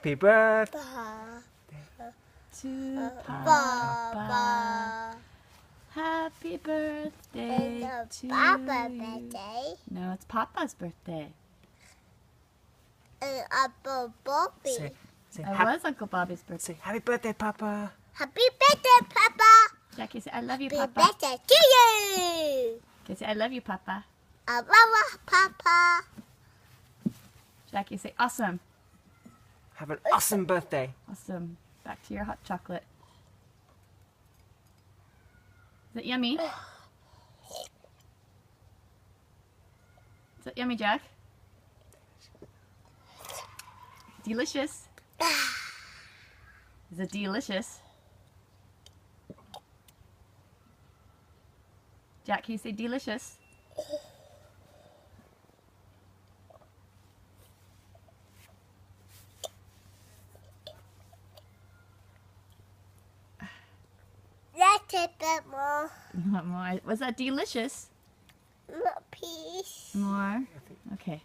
Happy birthday to Papa. Happy birthday to Papa's you. birthday. No, it's Papa's birthday. And Uncle Bobby. Say It happy, was Uncle Bobby's birthday. say happy birthday, Papa. Happy birthday, Papa. Jackie, say I love you, Happy Papa. birthday to you. Okay, say I love you, Papa. I love Papa. Jackie, say awesome. Have an awesome birthday. Awesome. Back to your hot chocolate. Is it yummy? Is it yummy, Jack? Delicious. Is it delicious? Jack, can you say delicious? Let's take a bit more. Not more. Was that delicious? More piece. More? Okay.